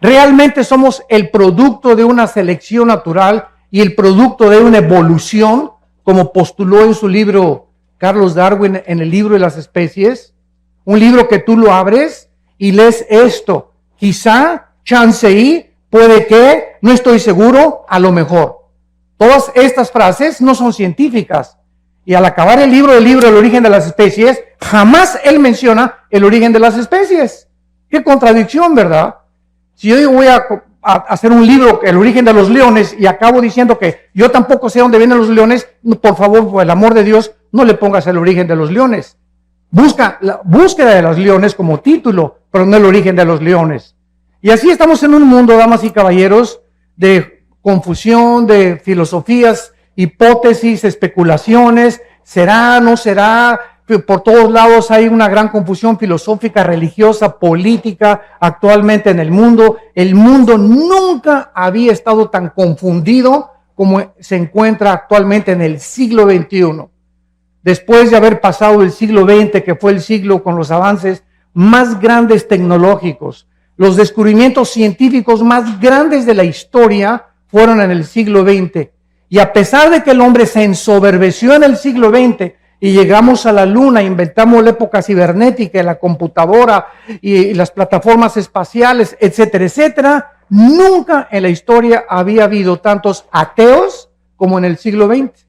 ¿Realmente somos el producto de una selección natural y el producto de una evolución, como postuló en su libro Carlos Darwin en el libro de las especies? Un libro que tú lo abres y lees esto. Quizá, chance y, puede que, no estoy seguro, a lo mejor. Todas estas frases no son científicas. Y al acabar el libro El origen de las especies, jamás él menciona el origen de las especies. Qué contradicción, ¿verdad? Si yo voy a hacer un libro, El origen de los leones, y acabo diciendo que yo tampoco sé dónde vienen los leones, por favor, por el amor de Dios, no le pongas el origen de los leones. Busca la búsqueda de los leones como título, pero no el origen de los leones. Y así estamos en un mundo, damas y caballeros, de confusión, de filosofías, hipótesis, especulaciones, será, no será. Por todos lados hay una gran confusión filosófica, religiosa, política actualmente en el mundo. El mundo nunca había estado tan confundido como se encuentra actualmente en el siglo XXI. Después de haber pasado el siglo XX, que fue el siglo con los avances más grandes tecnológicos, los descubrimientos científicos más grandes de la historia fueron en el siglo XX. Y a pesar de que el hombre se ensoberbeció en el siglo XX y llegamos a la luna, inventamos la época cibernética, la computadora y las plataformas espaciales, etcétera, etcétera, nunca en la historia había habido tantos ateos como en el siglo XX.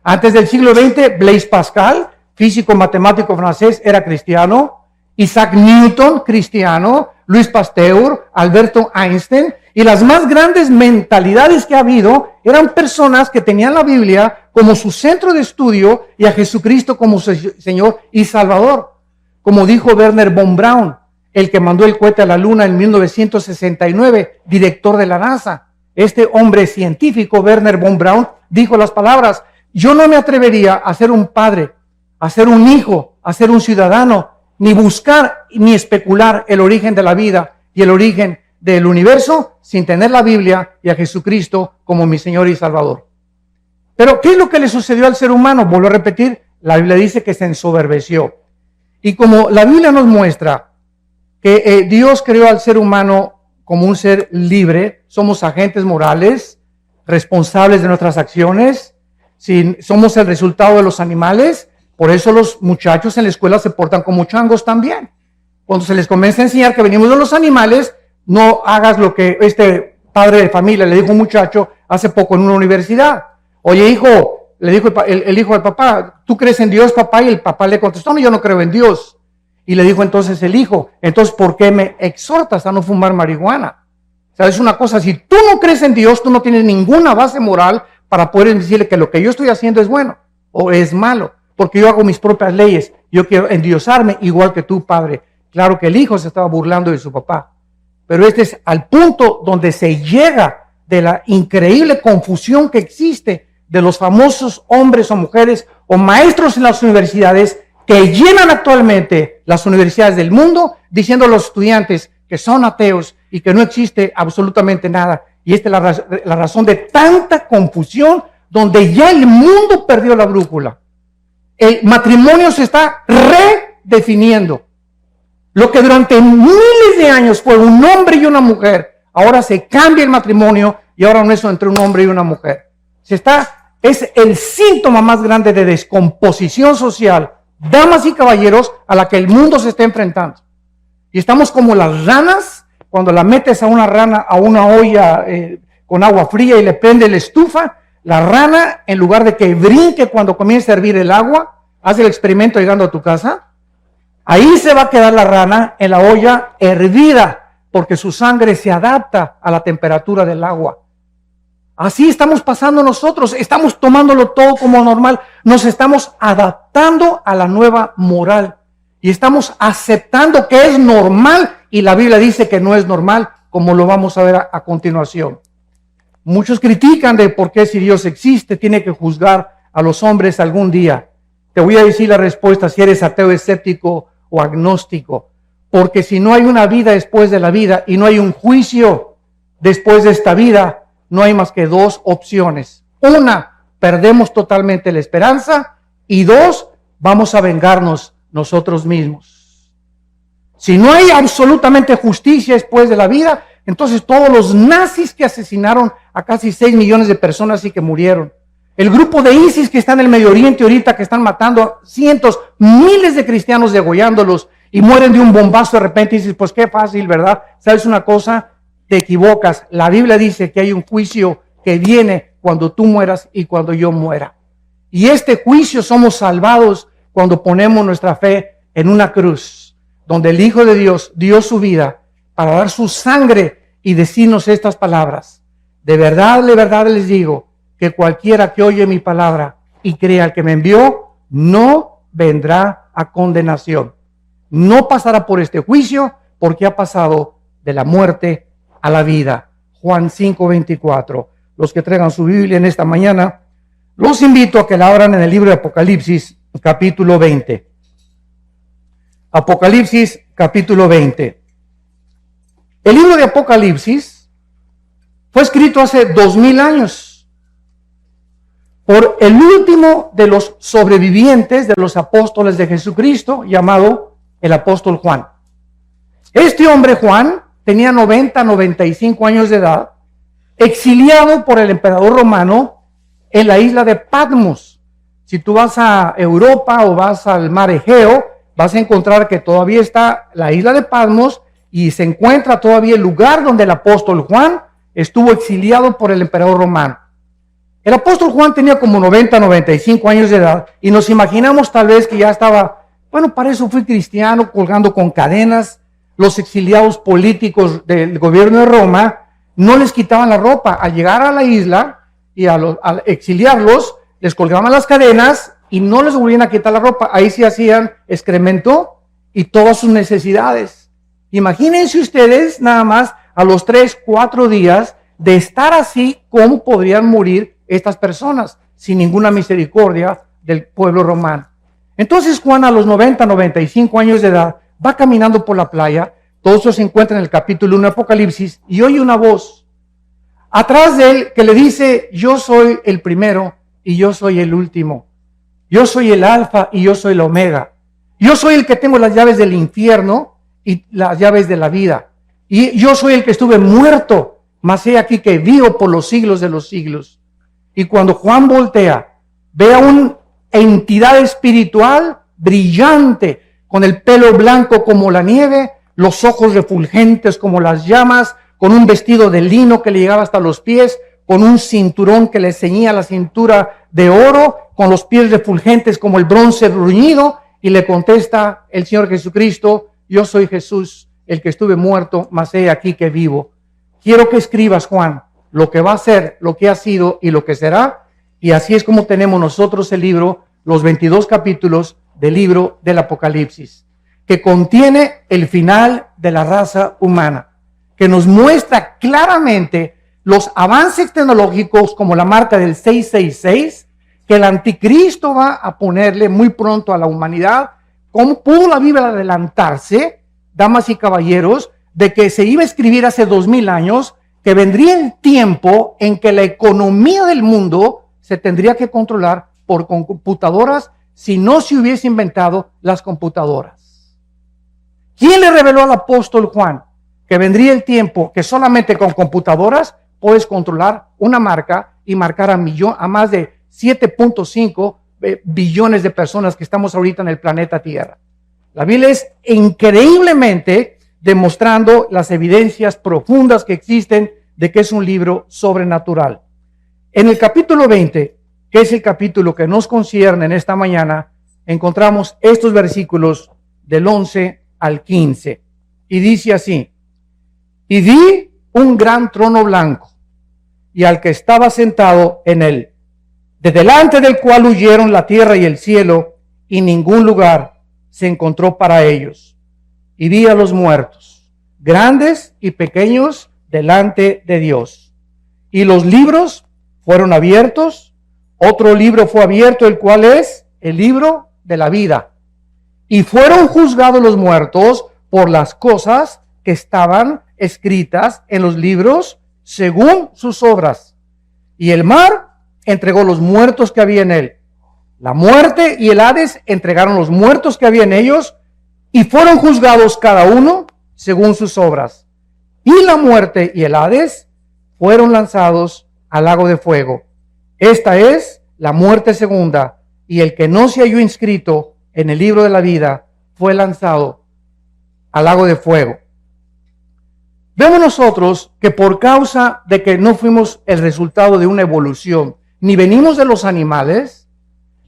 Antes del siglo XX, Blaise Pascal, físico matemático francés, era cristiano. Isaac Newton, cristiano. Louis Pasteur, Alberto Einstein. Y las más grandes mentalidades que ha habido eran personas que tenían la Biblia como su centro de estudio y a Jesucristo como su Señor y Salvador. Como dijo Wernher von Braun, el que mandó el cohete a la luna en 1969, director de la NASA. Este hombre científico, Wernher von Braun, dijo las palabras: yo no me atrevería a ser un padre, a ser un hijo, a ser un ciudadano, ni buscar ni especular el origen de la vida y el origen del universo sin tener la Biblia y a Jesucristo como mi Señor y Salvador. Pero, ¿qué es lo que le sucedió al ser humano? Vuelvo a repetir, la Biblia dice que se ensoberbeció. Y como la Biblia nos muestra que Dios creó al ser humano como un ser libre, somos agentes morales, responsables de nuestras acciones, si somos el resultado de los animales, por eso los muchachos en la escuela se portan como changos también. Cuando se les comienza a enseñar que venimos de los animales, no hagas lo que este padre de familia le dijo a un muchacho hace poco en una universidad. Oye, hijo, le dijo el hijo al papá, ¿tú crees en Dios, papá? Y el papá le contestó, no, yo no creo en Dios. Y le dijo entonces el hijo, entonces, ¿por qué me exhortas a no fumar marihuana? O sea, es una cosa, si tú no crees en Dios, tú no tienes ninguna base moral para poder decirle que lo que yo estoy haciendo es bueno o es malo, porque yo hago mis propias leyes, yo quiero endiosarme igual que tú, padre. Claro que el hijo se estaba burlando de su papá, pero este es al punto donde se llega de la increíble confusión que existe de los famosos hombres o mujeres o maestros en las universidades que llenan actualmente las universidades del mundo diciendo a los estudiantes que son ateos y que no existe absolutamente nada. Y esta es la razón de tanta confusión, donde ya el mundo perdió la brújula. El matrimonio se está redefiniendo. Lo que durante miles de años fue un hombre y una mujer, ahora se cambia el matrimonio y ahora no es entre un hombre y una mujer. Es el síntoma más grande de descomposición social, damas y caballeros, a la que el mundo se está enfrentando. Y estamos como las ranas. Cuando la metes a una rana a una olla con agua fría y le prende la estufa, la rana, en lugar de que brinque cuando comience a hervir el agua, haz el experimento llegando a tu casa, ahí se va a quedar la rana en la olla hervida, porque su sangre se adapta a la temperatura del agua. Así estamos pasando nosotros, estamos tomándolo todo como normal, nos estamos adaptando a la nueva moral y estamos aceptando que es normal. Y la Biblia dice que no es normal, como lo vamos a ver a continuación. Muchos critican de por qué, si Dios existe, tiene que juzgar a los hombres algún día. Te voy a decir la respuesta si eres ateo, escéptico o agnóstico. Porque si no hay una vida después de la vida y no hay un juicio después de esta vida, no hay más que dos opciones. Una, perdemos totalmente la esperanza. Y dos, vamos a vengarnos nosotros mismos. Si no hay absolutamente justicia después de la vida, Entonces todos los nazis que asesinaron a casi 6 millones de personas y que murieron. El grupo de ISIS que está en el Medio Oriente ahorita, que están matando a cientos, miles de cristianos, degollándolos y mueren de un bombazo de repente y dices, pues qué fácil, ¿verdad? ¿Sabes una cosa? Te equivocas. La Biblia dice que hay un juicio que viene cuando tú mueras y cuando yo muera. Y este juicio somos salvados cuando ponemos nuestra fe en una cruz, donde el Hijo de Dios dio su vida para dar su sangre y decirnos estas palabras. De verdad les digo que cualquiera que oye mi palabra y crea al que me envió, no vendrá a condenación. No pasará por este juicio porque ha pasado de la muerte a la vida. Juan 5:24. Los que traigan su Biblia en esta mañana, los invito a que la abran en el libro de Apocalipsis, capítulo 20. Apocalipsis, capítulo 20. El libro de Apocalipsis fue escrito hace 2000 años por el último de los sobrevivientes de los apóstoles de Jesucristo, llamado el apóstol Juan. Este hombre, Juan, tenía 95 años de edad, exiliado por el emperador romano en la isla de Patmos. Si tú vas a Europa o vas al mar Egeo, vas a encontrar que todavía está la isla de Patmos y se encuentra todavía el lugar donde el apóstol Juan estuvo exiliado por el emperador romano. El apóstol Juan tenía como 95 años de edad y nos imaginamos tal vez que ya estaba, bueno, para eso fui cristiano, colgando con cadenas. Los exiliados políticos del gobierno de Roma no les quitaban la ropa. Al llegar a la isla y al exiliarlos, les colgaban las cadenas y no les volvían a quitar la ropa. Ahí sí hacían excremento y todas sus necesidades. Imagínense ustedes nada más a los 3-4 días de estar así, cómo podrían morir estas personas sin ninguna misericordia del pueblo romano. Entonces Juan a los 95 años de edad va caminando por la playa. Todo eso se encuentra en el capítulo 1 de Apocalipsis y oye una voz atrás de él que le dice: yo soy el primero y yo soy el último. Yo soy el alfa y yo soy el omega. Yo soy el que tengo las llaves del infierno y las llaves de la vida. Y yo soy el que estuve muerto, mas he aquí que vivo por los siglos de los siglos. Y cuando Juan voltea, ve a una entidad espiritual brillante, con el pelo blanco como la nieve, los ojos refulgentes como las llamas, con un vestido de lino que le llegaba hasta los pies, con un cinturón que le ceñía la cintura de oro, con los pies refulgentes como el bronce bruñido, y le contesta el Señor Jesucristo: yo soy Jesús, el que estuve muerto, mas he aquí que vivo. Quiero que escribas, Juan, lo que va a ser, lo que ha sido y lo que será, y así es como tenemos nosotros el libro, los 22 capítulos del libro del Apocalipsis, que contiene el final de la raza humana, que nos muestra claramente los avances tecnológicos como la marca del 666, que el anticristo va a ponerle muy pronto a la humanidad. ¿Cómo pudo la Biblia adelantarse, damas y caballeros, de que se iba a escribir hace 2000 años, que vendría el tiempo en que la economía del mundo se tendría que controlar por computadoras si no se hubiese inventado las computadoras? ¿Quién le reveló al apóstol Juan que vendría el tiempo que solamente con computadoras puedes controlar una marca y marcar a más de 7.5 billones de personas que estamos ahorita en el planeta Tierra? La Biblia es increíblemente demostrando las evidencias profundas que existen de que es un libro sobrenatural. En el capítulo 20, que es el capítulo que nos concierne en esta mañana, encontramos estos versículos del 11 al 15. Y dice así: y vi un gran trono blanco, y al que estaba sentado en él, de delante del cual huyeron la tierra y el cielo, y ningún lugar se encontró para ellos. Y vi a los muertos, grandes y pequeños, delante de Dios. Y los libros fueron abiertos. Otro libro fue abierto, el cual es el libro de la vida. Y fueron juzgados los muertos por las cosas que estaban escritas en los libros según sus obras. Y el mar entregó los muertos que había en él. La muerte y el Hades entregaron los muertos que había en ellos, y fueron juzgados cada uno según sus obras. y la muerte y el Hades fueron lanzados al lago de fuego. Esta es la muerte segunda, y el que no se halló inscrito en el libro de la vida fue lanzado al lago de fuego. Vemos nosotros que por causa de que no fuimos el resultado de una evolución, ni venimos de los animales,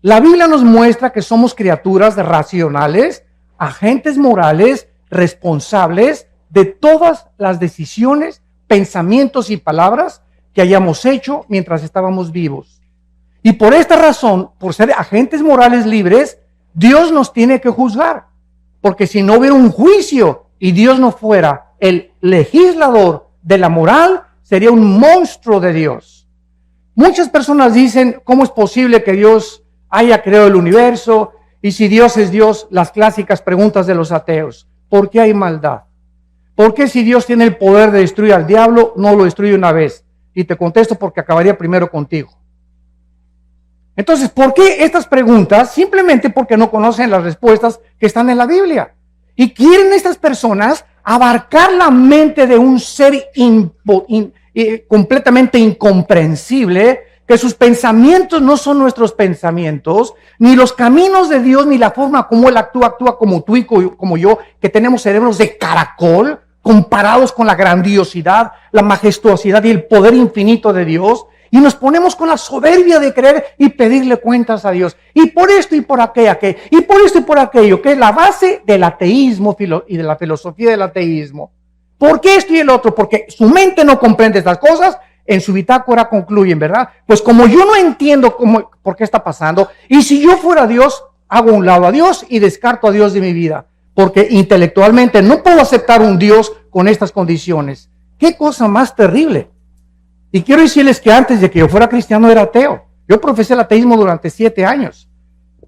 la Biblia nos muestra que somos criaturas racionales, agentes morales, responsables de todas las decisiones, pensamientos y palabras que hayamos hecho mientras estábamos vivos. Y por esta razón, por ser agentes morales libres, Dios nos tiene que juzgar. Porque si no hubiera un juicio y Dios no fuera el legislador de la moral, sería un monstruo de Dios. Muchas personas dicen, ¿cómo es posible que Dios haya creado el universo? Y si Dios es Dios, las clásicas preguntas de los ateos. ¿Por qué hay maldad? ¿Por qué si Dios tiene el poder de destruir al diablo, no lo destruye una vez? Y te contesto porque acabaría primero contigo. Entonces, ¿por qué estas preguntas? Simplemente porque no conocen las respuestas que están en la Biblia. Y quieren estas personas abarcar la mente de un ser completamente incomprensible, que sus pensamientos no son nuestros pensamientos, ni los caminos de Dios, ni la forma como Él actúa como tú y como yo, que tenemos cerebros de caracol, comparados con la grandiosidad, la majestuosidad y el poder infinito de Dios. Y nos ponemos con la soberbia de creer y pedirle cuentas a Dios. Y por esto y por aquello, y por esto y por aquello, que es la base del ateísmo y de la filosofía del ateísmo. ¿Por qué esto y el otro? Porque su mente no comprende estas cosas, en su bitácora concluyen, ¿verdad? Pues como yo no entiendo por qué está pasando, y si yo fuera Dios, hago a un lado a Dios y descarto a Dios de mi vida. Porque intelectualmente no puedo aceptar un Dios con estas condiciones. ¿Qué cosa más terrible? Y quiero decirles que antes de que yo fuera cristiano era ateo. Yo profesé el ateísmo durante 7 años.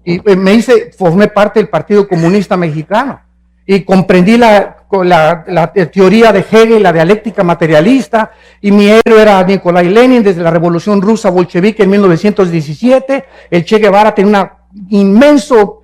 Y formé parte del Partido Comunista Mexicano. Y comprendí la teoría de Hegel, la dialéctica materialista. Y mi héroe era Nikolai Lenin desde la Revolución Rusa Bolchevique en 1917. El Che Guevara tenía un inmenso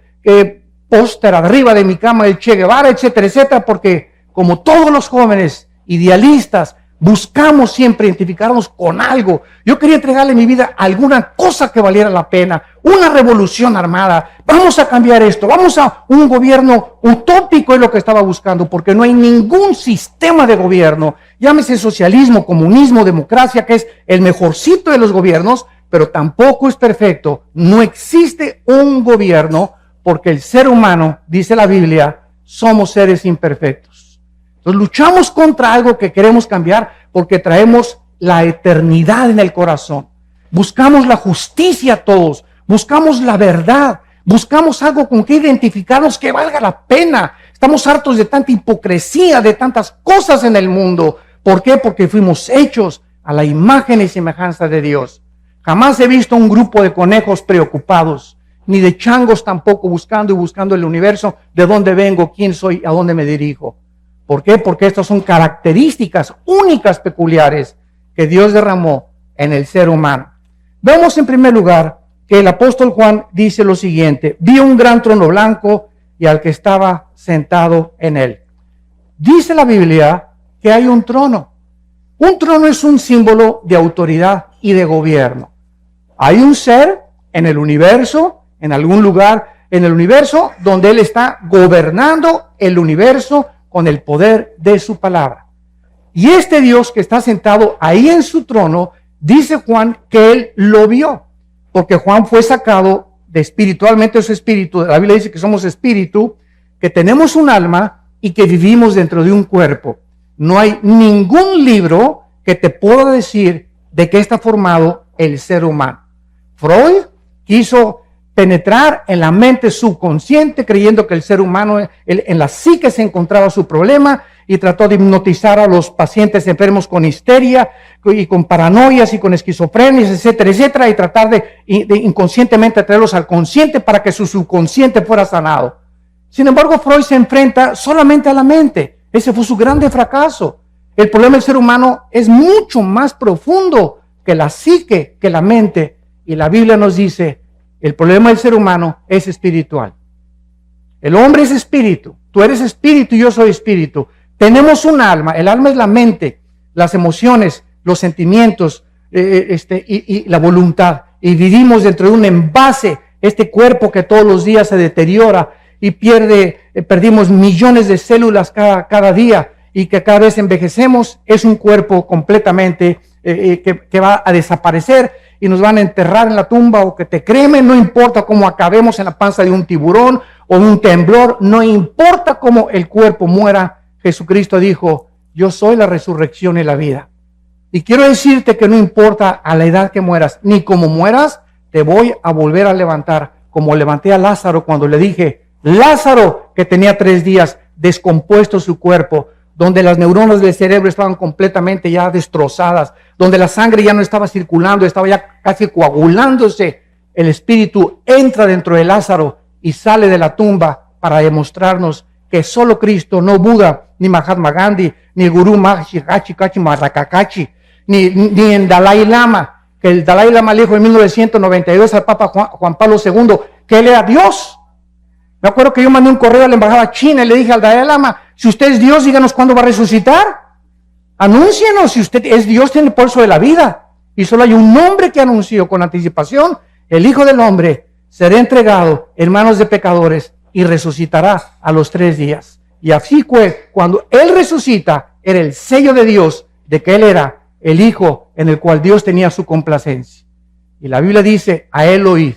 póster arriba de mi cama del Che Guevara, etcétera, etcétera. Porque como todos los jóvenes idealistas, buscamos siempre identificarnos con algo. Yo quería entregarle mi vida a alguna cosa que valiera la pena, una revolución armada. Vamos a cambiar esto, vamos a un gobierno utópico, es lo que estaba buscando, porque no hay ningún sistema de gobierno, llámese socialismo, comunismo, democracia, que es el mejorcito de los gobiernos, pero tampoco es perfecto. No existe un gobierno, porque el ser humano, dice la Biblia, somos seres imperfectos. Entonces luchamos contra algo que queremos cambiar porque traemos la eternidad en el corazón. Buscamos la justicia todos, buscamos la verdad, buscamos algo con que identificarnos que valga la pena. Estamos hartos de tanta hipocresía, de tantas cosas en el mundo. ¿Por qué? Porque fuimos hechos a la imagen y semejanza de Dios. Jamás he visto un grupo de conejos preocupados, ni de changos tampoco buscando el universo, de dónde vengo, quién soy, a dónde me dirijo. ¿Por qué? Porque estas son características únicas, peculiares, que Dios derramó en el ser humano. Vemos en primer lugar que el apóstol Juan dice lo siguiente: vi un gran trono blanco y al que estaba sentado en él. Dice la Biblia que hay un trono. Un trono es un símbolo de autoridad y de gobierno. Hay un ser en el universo, en algún lugar en el universo, donde Él está gobernando el universo con el poder de su palabra. Y este Dios que está sentado ahí en su trono, dice Juan que Él lo vio, porque Juan fue sacado de espiritualmente su espíritu. La Biblia dice que somos espíritu, que tenemos un alma y que vivimos dentro de un cuerpo. No hay ningún libro que te pueda decir de qué está formado el ser humano. Freud quiso penetrar en la mente subconsciente, creyendo que el ser humano, en la psique se encontraba su problema, y trató de hipnotizar a los pacientes enfermos con histeria y con paranoias y con esquizofrenias, etcétera, etcétera, y tratar de inconscientemente traerlos al consciente para que su subconsciente fuera sanado. Sin embargo, Freud se enfrenta solamente a la mente. Ese fue su grande fracaso. El problema del ser humano es mucho más profundo que la psique, que la mente, y la Biblia nos dice: el problema del ser humano es espiritual. El hombre es espíritu, tú eres espíritu y yo soy espíritu, Tenemos un alma. El alma es la mente, las emociones, los sentimientos y la voluntad. Y vivimos dentro de un envase, este cuerpo que todos los días se deteriora y perdimos millones de células cada día, y que cada vez envejecemos. Es un cuerpo completamente que va a desaparecer y nos van a enterrar en la tumba, o que te cremen, no importa cómo acabemos en la panza de un tiburón o un temblor, no importa cómo el cuerpo muera. Jesucristo dijo: yo soy la resurrección y la vida. Y quiero decirte que no importa a la edad que mueras, ni cómo mueras, te voy a volver a levantar, como levanté a Lázaro cuando le dije: Lázaro, que tenía 3 días descompuesto su cuerpo, donde las neuronas del cerebro estaban completamente ya destrozadas, donde la sangre ya no estaba circulando, estaba ya casi coagulándose. El Espíritu entra dentro de Lázaro y sale de la tumba para demostrarnos que solo Cristo, no Buda, ni Mahatma Gandhi, ni el Gurú Maharishi Kachi Marrakakachi, ni el Dalai Lama, que el Dalai Lama le dijo en 1992 al Papa Juan Pablo II que él era Dios. Me acuerdo que yo mandé un correo a la embajada china y le dije al Dalai Lama: si usted es Dios, díganos cuándo va a resucitar. Anúncienos, si usted es Dios, tiene el pulso de la vida. Y solo hay un nombre que anunció con anticipación: el Hijo del Hombre será entregado en manos de pecadores y resucitará a los 3 días. Y así fue, cuando Él resucita, era el sello de Dios de que Él era el Hijo en el cual Dios tenía su complacencia. Y la Biblia dice: a Él oíd.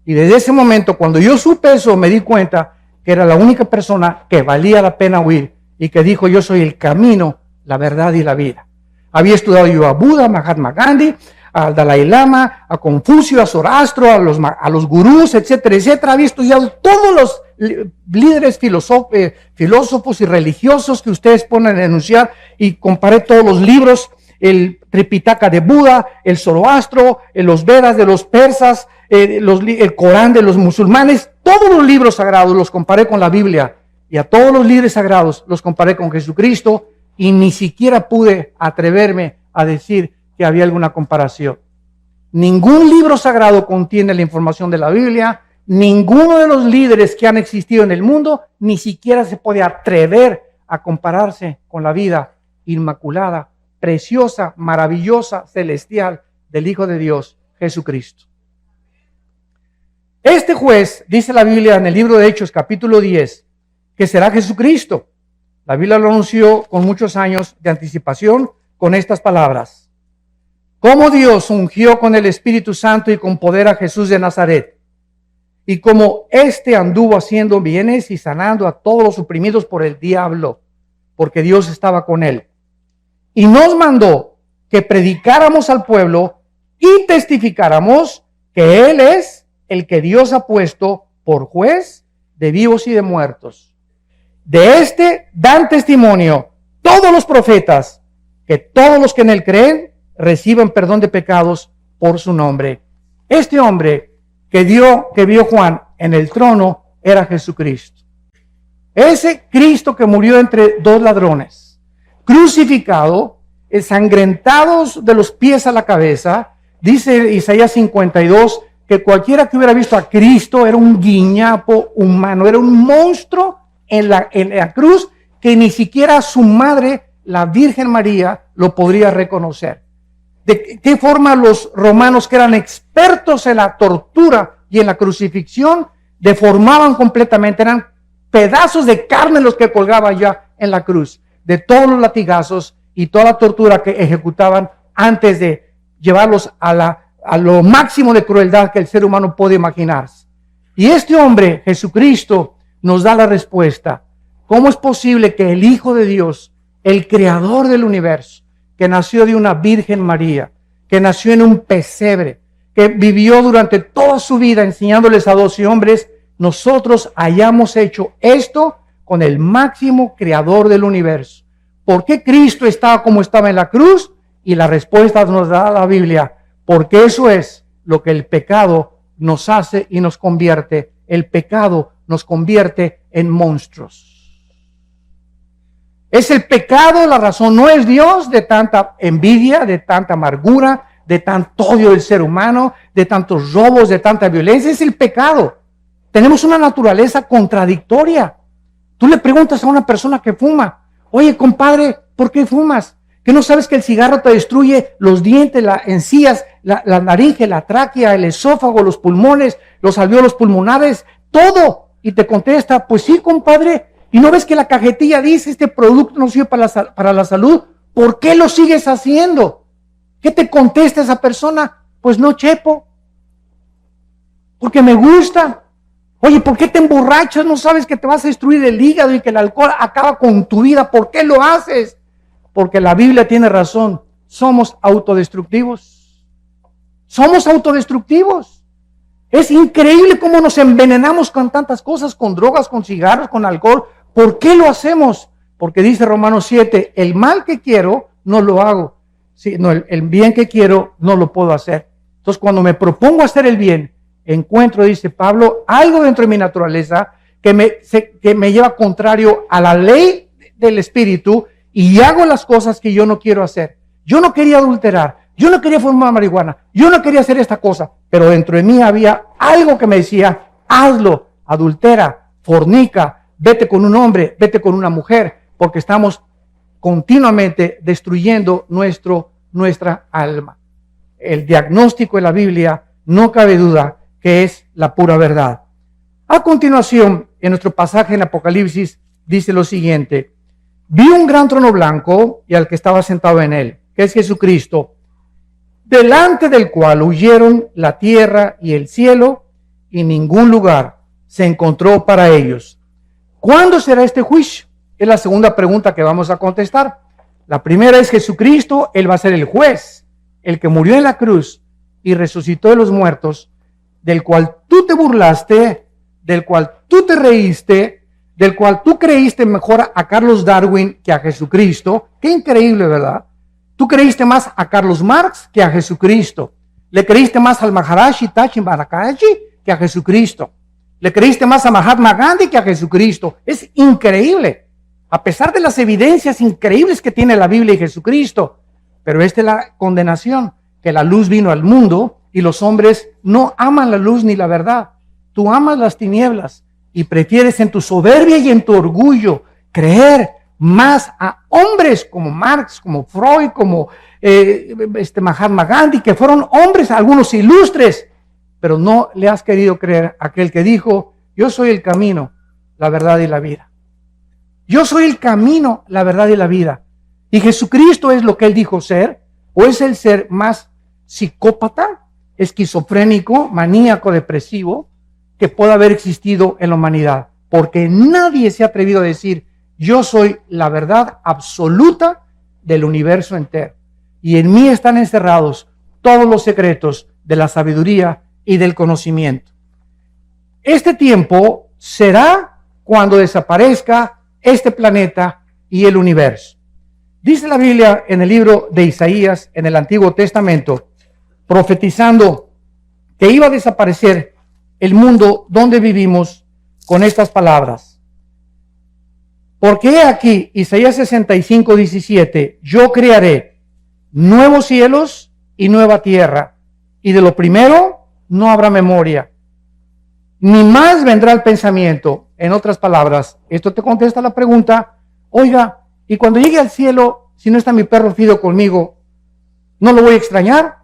Y desde ese momento, cuando yo supe eso, me di cuenta que era la única persona que valía la pena oír, y que dijo: yo soy el camino, la verdad y la vida. Había estudiado yo a Buda, a Mahatma Gandhi, al Dalai Lama, a Confucio, a Zoroastro, a los gurús, etcétera, etcétera. Había estudiado todos los líderes filósofos y religiosos que ustedes ponen a enunciar, y comparé todos los libros: el Tripitaka de Buda, el Zoroastro, los Vedas de los persas, el Corán de los musulmanes. Todos los libros sagrados los comparé con la Biblia, y a todos los líderes sagrados los comparé con Jesucristo, y ni siquiera pude atreverme a decir que había alguna comparación. Ningún libro sagrado contiene la información de la Biblia. Ninguno de los líderes que han existido en el mundo ni siquiera se puede atrever a compararse con la vida inmaculada, preciosa, maravillosa, celestial del Hijo de Dios, Jesucristo. Este juez, dice la Biblia en el libro de Hechos, capítulo 10, que será Jesucristo. La Biblia lo anunció con muchos años de anticipación con estas palabras: como Dios ungió con el Espíritu Santo y con poder a Jesús de Nazaret, y como éste anduvo haciendo bienes y sanando a todos los oprimidos por el diablo, porque Dios estaba con él. Y nos mandó que predicáramos al pueblo y testificáramos que Él es el que Dios ha puesto por juez de vivos y de muertos. De este dan testimonio todos los profetas, que todos los que en Él creen reciban perdón de pecados por su nombre. Este hombre que vio Juan en el trono era Jesucristo. Ese Cristo que murió entre 2 ladrones, crucificado, ensangrentados de los pies a la cabeza. Dice Isaías 52 que cualquiera que hubiera visto a Cristo era un guiñapo humano, era un monstruo en la cruz, que ni siquiera su madre, la Virgen María, lo podría reconocer. ¿De qué forma los romanos, que eran expertos en la tortura y en la crucifixión, deformaban completamente? Eran pedazos de carne los que colgaban ya en la cruz, de todos los latigazos y toda la tortura que ejecutaban antes de llevarlos a lo máximo de crueldad que el ser humano puede imaginarse. Y este hombre, Jesucristo, nos da la respuesta. ¿Cómo es posible que el Hijo de Dios, el creador del universo, que nació de una Virgen María, que nació en un pesebre, que vivió durante toda su vida enseñándoles a 12 hombres, nosotros hayamos hecho esto con el máximo creador del universo? ¿Por qué Cristo estaba como estaba en la cruz? Y la respuesta nos da la Biblia: porque eso es lo que el pecado nos hace y nos convierte. El pecado nos convierte en monstruos. Es el pecado la razón, no es Dios, de tanta envidia, de tanta amargura, de tanto odio del ser humano, de tantos robos, de tanta violencia. Es el pecado. Tenemos una naturaleza contradictoria. Tú le preguntas a una persona que fuma: Oye, compadre, ¿por qué fumas? ¿Que no sabes que el cigarro te destruye los dientes, las encías, la laringe, la tráquea, el esófago, los pulmones, los alvéolos pulmonares, todo? Y te contesta, pues sí, compadre. ¿Y no ves que la cajetilla dice, este producto no sirve para la salud? ¿Por qué lo sigues haciendo? ¿Qué te contesta esa persona? Pues no, chepo, porque me gusta. Oye, ¿por qué te emborrachas? ¿No sabes que te vas a destruir el hígado y que el alcohol acaba con tu vida? ¿Por qué lo haces? Porque la Biblia tiene razón. Somos autodestructivos. Somos autodestructivos. Es increíble cómo nos envenenamos con tantas cosas, con drogas, con cigarros, con alcohol. ¿Por qué lo hacemos? Porque dice Romanos 7, el mal que quiero no lo hago. Sí, no, el bien que quiero no lo puedo hacer. Entonces, cuando me propongo hacer el bien, encuentro, dice Pablo, algo dentro de mi naturaleza que me lleva contrario a la ley del Espíritu y hago las cosas que yo no quiero hacer. Yo no quería adulterar, yo no quería fumar marihuana, yo no quería hacer esta cosa, pero dentro de mí había algo que me decía, hazlo, adultera, fornica, vete con un hombre, vete con una mujer, porque estamos continuamente destruyendo nuestra alma. El diagnóstico de la Biblia, no cabe duda que es la pura verdad. A continuación, en nuestro pasaje en Apocalipsis, dice lo siguiente: vi un gran trono blanco y al que estaba sentado en él, que es Jesucristo, delante del cual huyeron la tierra y el cielo, y ningún lugar se encontró para ellos. ¿Cuándo será este juicio? Es la segunda pregunta que vamos a contestar. La primera es Jesucristo, Él va a ser el juez, el que murió en la cruz y resucitó de los muertos, del cual tú te burlaste, del cual tú te reíste, del cual tú creíste mejor a Carlos Darwin que a Jesucristo. Qué increíble, ¿verdad? Tú creíste más a Carlos Marx que a Jesucristo. Le creíste más al Maharaji Tachi Marakaji que a Jesucristo. Le creíste más a Mahatma Gandhi que a Jesucristo. Es increíble, a pesar de las evidencias increíbles que tiene la Biblia y Jesucristo. Pero esta es la condenación, que la luz vino al mundo y los hombres no aman la luz ni la verdad. Tú amas las tinieblas y prefieres en tu soberbia y en tu orgullo creer más a hombres como Marx, como Freud, como Mahatma Gandhi, que fueron hombres, algunos ilustres, pero no le has querido creer a aquel que dijo, yo soy el camino, la verdad y la vida. Yo soy el camino, la verdad y la vida. ¿Y Jesucristo es lo que él dijo ser? ¿O es el ser más psicópata, esquizofrénico, maníaco, depresivo que pueda haber existido en la humanidad? Porque nadie se ha atrevido a decir, yo soy la verdad absoluta del universo entero. Y en mí están encerrados todos los secretos de la sabiduría y del conocimiento. Este tiempo será cuando desaparezca este planeta y el universo. Dice la Biblia en el libro de Isaías, en el Antiguo Testamento, profetizando que iba a desaparecer el mundo donde vivimos con estas palabras. Porque aquí, Isaías 65, 17, yo crearé nuevos cielos y nueva tierra, y de lo primero no habrá memoria, ni más vendrá el pensamiento. En otras palabras, esto te contesta la pregunta, oiga, y cuando llegue al cielo, si no está mi perro Fido conmigo, ¿no lo voy a extrañar?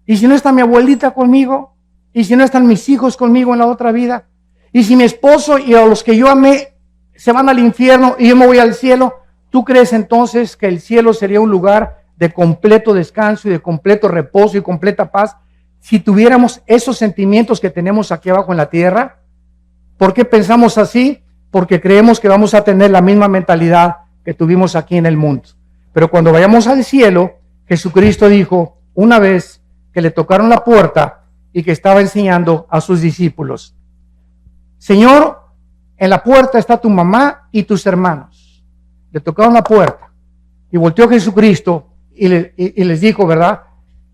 ¿Y si no está mi abuelita conmigo? ¿Y si no están mis hijos conmigo en la otra vida? ¿Y si mi esposo y a los que yo amé se van al infierno y yo me voy al cielo? ¿Tú crees entonces que el cielo sería un lugar de completo descanso y de completo reposo y completa paz si tuviéramos esos sentimientos que tenemos aquí abajo en la tierra? ¿Por qué pensamos así? Porque creemos que vamos a tener la misma mentalidad que tuvimos aquí en el mundo. Pero cuando vayamos al cielo, Jesucristo dijo una vez que le tocaron la puerta y que estaba enseñando a sus discípulos, Señor, en la puerta está tu mamá y tus hermanos. Le tocaron la puerta y volteó Jesucristo y les dijo, ¿verdad?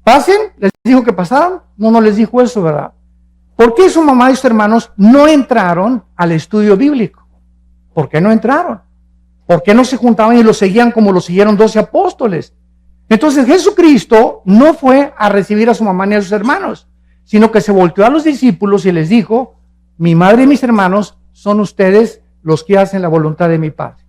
Pasen, les dijo que pasaran. No les dijo eso, ¿verdad? ¿Por qué su mamá y sus hermanos no entraron al estudio bíblico? ¿Por qué no entraron? ¿Por qué no se juntaban y lo seguían como lo siguieron 12 apóstoles? Entonces Jesucristo no fue a recibir a su mamá ni a sus hermanos, sino que se volteó a los discípulos y les dijo, mi madre y mis hermanos son ustedes los que hacen la voluntad de mi Padre.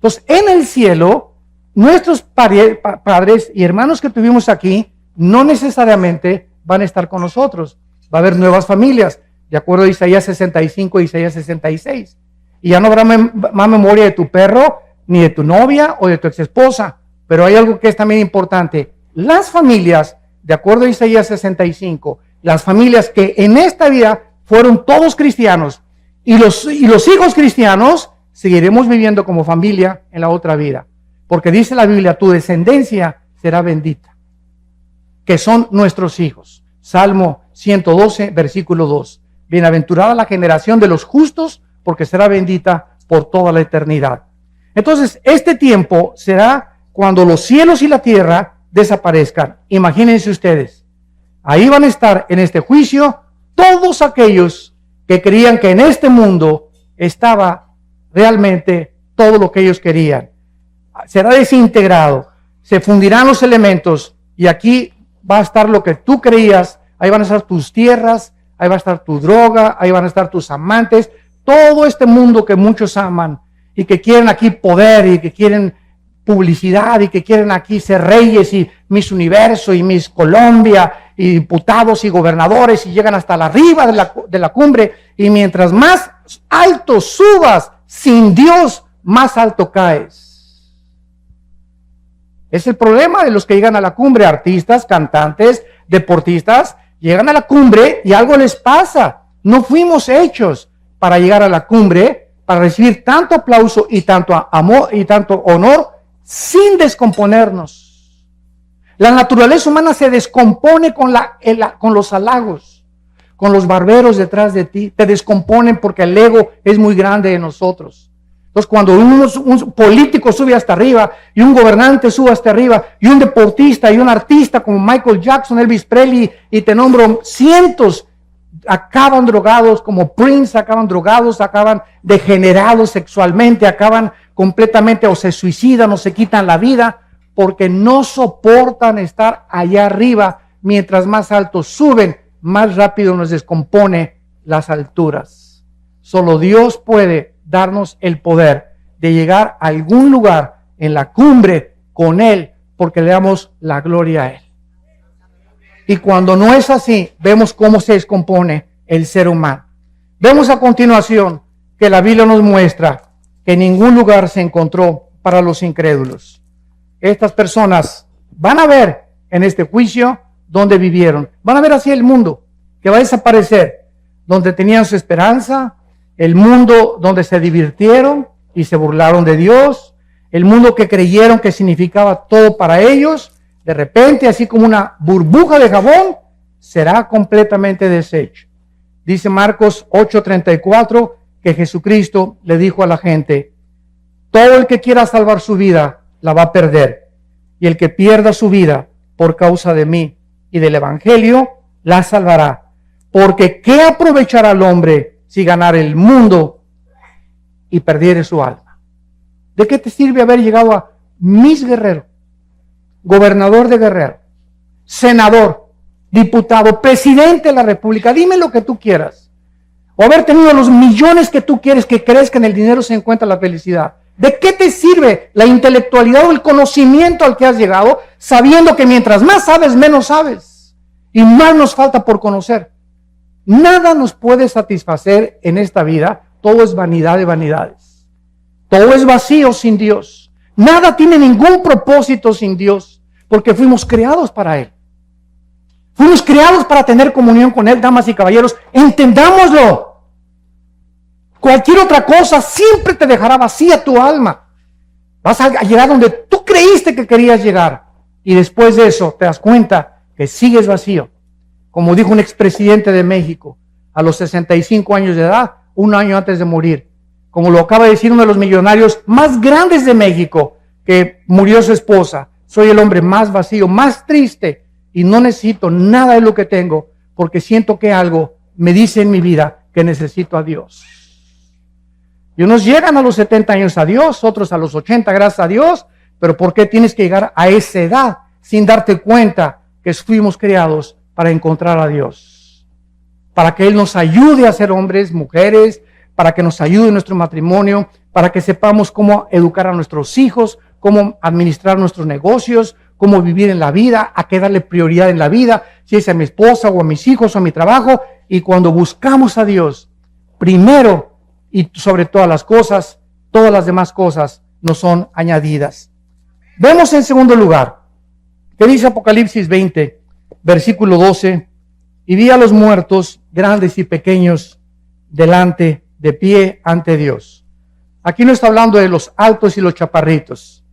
Entonces, en el cielo, nuestros padres y hermanos que tuvimos aquí no necesariamente van a estar con nosotros. Va a haber nuevas familias, de acuerdo a Isaías 65 y Isaías 66. Y ya no habrá más memoria de tu perro, ni de tu novia o de tu exesposa. Pero hay algo que es también importante. Las familias, de acuerdo a Isaías 65, las familias que en esta vida fueron todos cristianos y los hijos cristianos, seguiremos viviendo como familia en la otra vida. Porque dice la Biblia, tu descendencia será bendita, que son nuestros hijos. Salmo 112, versículo 2. Bienaventurada la generación de los justos, porque será bendita por toda la eternidad. Entonces, este tiempo será cuando los cielos y la tierra desaparezcan. Imagínense ustedes, ahí van a estar en este juicio todos aquellos que creían que en este mundo estaba realmente todo lo que ellos querían. Será desintegrado, se fundirán los elementos y aquí va a estar lo que tú creías, ahí van a estar tus tierras, ahí va a estar tu droga, ahí van a estar tus amantes, todo este mundo que muchos aman y que quieren aquí poder y que quieren publicidad y que quieren aquí ser reyes y Miss Universo y Miss Colombia y diputados y gobernadores y llegan hasta la arriba de la cumbre y mientras más alto subas sin Dios, más alto caes. Es el problema de los que llegan a la cumbre, artistas, cantantes, deportistas, llegan a la cumbre y algo les pasa. No fuimos hechos para llegar a la cumbre, para recibir tanto aplauso y tanto amor y tanto honor sin descomponernos. La naturaleza humana se descompone con los halagos, con los barberos detrás de ti. Te descomponen porque el ego es muy grande de nosotros. Entonces, cuando un político sube hasta arriba y un gobernante sube hasta arriba y un deportista y un artista como Michael Jackson, Elvis Presley y te nombro cientos, acaban drogados como Prince, acaban drogados, acaban degenerados sexualmente, acaban completamente o se suicidan o se quitan la vida porque no soportan estar allá arriba. Mientras más altos suben, más rápido nos descompone las alturas. Solo Dios puede darnos el poder de llegar a algún lugar en la cumbre con Él, porque le damos la gloria a Él. Y cuando no es así, vemos cómo se descompone el ser humano. Vemos a continuación que la Biblia nos muestra que ningún lugar se encontró para los incrédulos. Estas personas van a ver en este juicio donde vivieron. Van a ver así el mundo que va a desaparecer, donde tenían su esperanza, el mundo donde se divirtieron y se burlaron de Dios, el mundo que creyeron que significaba todo para ellos, de repente, así como una burbuja de jabón, será completamente deshecho. Dice Marcos 8:34 que Jesucristo le dijo a la gente, todo el que quiera salvar su vida la va a perder, y el que pierda su vida por causa de mí y del Evangelio, la salvará. Porque ¿qué aprovechará el hombre si ganara el mundo y perdiere su alma? ¿De qué te sirve haber llegado a Miss Guerrero, gobernador de Guerrero, senador, diputado, presidente de la República? Dime lo que tú quieras. O haber tenido los millones que tú quieres, que crees que en el dinero se encuentra la felicidad. ¿De qué te sirve la intelectualidad o el conocimiento al que has llegado, sabiendo que mientras más sabes, menos sabes? Y más nos falta por conocer. Nada nos puede satisfacer en esta vida. Todo es vanidad de vanidades. Todo es vacío sin Dios. Nada tiene ningún propósito sin Dios, porque fuimos creados para Él. Fuimos creados para tener comunión con Él, damas y caballeros. Entendámoslo. Cualquier otra cosa siempre te dejará vacía tu alma. Vas a llegar donde tú creíste que querías llegar. Y después de eso te das cuenta que sigues vacío. Como dijo un expresidente de México, a los 65 años de edad, un año antes de morir. Como lo acaba de decir uno de los millonarios más grandes de México, que murió su esposa. Soy el hombre más vacío, más triste, y no necesito nada de lo que tengo, porque siento que algo me dice en mi vida que necesito a Dios. Y unos llegan a los 70 años a Dios, otros a los 80, gracias a Dios, pero ¿por qué tienes que llegar a esa edad sin darte cuenta que fuimos creados para encontrar a Dios? Para que Él nos ayude a ser hombres, mujeres, para que nos ayude en nuestro matrimonio, para que sepamos cómo educar a nuestros hijos, cómo administrar nuestros negocios, cómo vivir en la vida, a qué darle prioridad en la vida, si es a mi esposa o a mis hijos o a mi trabajo. Y cuando buscamos a Dios primero y sobre todas las cosas, todas las demás cosas nos son añadidas. Vemos en segundo lugar, que dice Apocalipsis 20, versículo 12, y vi a los muertos, grandes y pequeños, delante, de pie ante Dios. Aquí no está hablando de los altos y los chaparritos.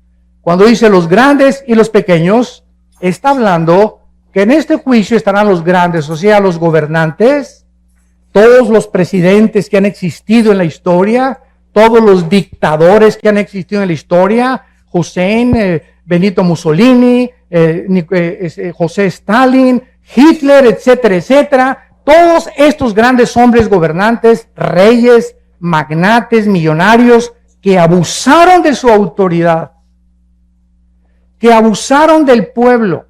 Cuando dice los grandes y los pequeños, está hablando que en este juicio estarán los grandes, o sea, los gobernantes, todos los presidentes que han existido en la historia, todos los dictadores que han existido en la historia, Hussein, Benito Mussolini, José Stalin, Hitler, etcétera, etcétera. Todos estos grandes hombres gobernantes, reyes, magnates, millonarios, que abusaron de su autoridad, que abusaron del pueblo,